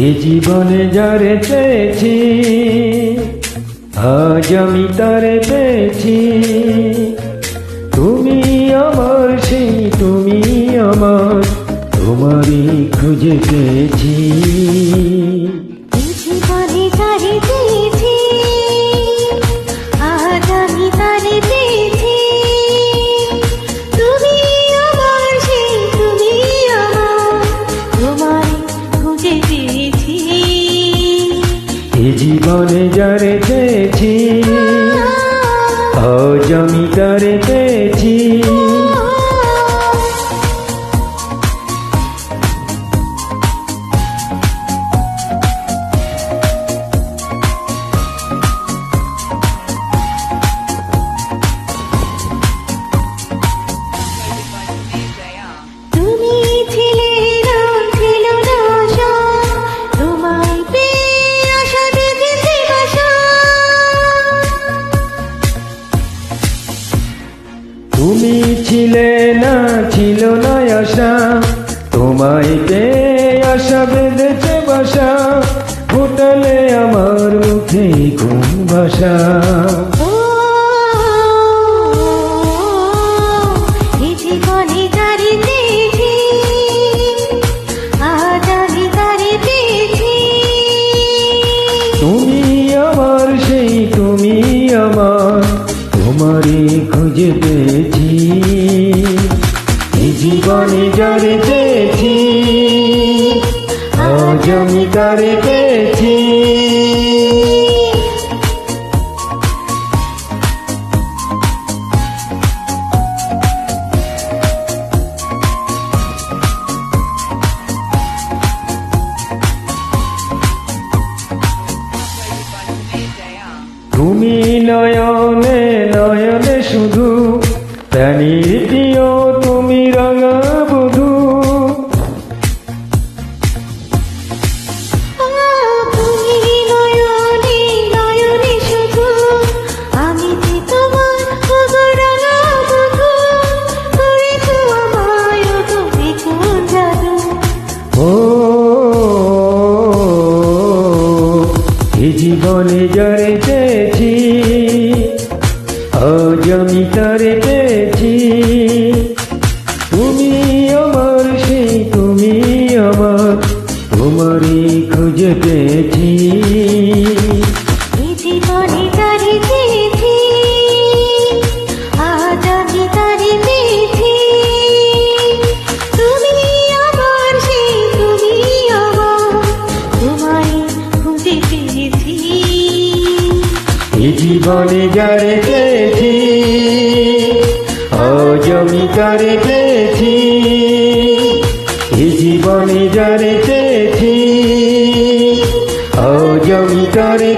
এ জীবনে যারে চেয়েছি আজ আমি তারে পেয়েছি। তুমি আমার সেই তুমি আমার, তোমারই খুঁজে পেয়েছি। জীবনে যারে পেয়েছি আজ আমি তারে পেয়েছি। তুমি আমার সেই তুমি আমার, তোমারই খুঁজে পেয়েছি। এ জীবনে যারে চেয়েছি আজ আমি তারে পেয়েছি। তুমি ছিলে না, ছিল না আশা, তোমায় পেয়ে আশা বেঁধেছে বাসা। তুমি ছিলে না, ছিল না আশা, তোমায় পেয়ে আশা বেঁধেছে বাসা। ফোটালে আমার মুখে কোন ভাষা। ও এই জীবনে যারে পেয়েছি আজ আমি তারে পেয়েছি। তুমি আমার সেই তুমি আমার, তোমারই খুঁজে পেয়েছি। এই জীবনে যারে পেয়েছি আজ আমি তারে পেয়েছি। তুমি নয়নে নয়নে শুধু, প্রাণীর প্রিয় তুমি রাঙা বধূ। তুমি নয়নে নয়নে শুধু, আমি যে তোমার রাঙা বধূ। করেছো আমায় তুমি কোন জাদু। ও এই জীবনে যারে চেয়েছি আজ আমি তারে পেয়েছি। তুমি আমার সেই তুমি আমার, তোমারই খুঁজে পেয়েছি। এই জীবনে যারে পেয়েছি আজ আমি তারে পেয়েছি। তুমি আমার সেই তুমি আমার, তোমায় খুঁজে পেয়েছি। এই জীবনে যারে পেয়েছি আজ আমি তারে পেয়েছি। এই জীবনে যারে পেয়েছি আজ আমি তারে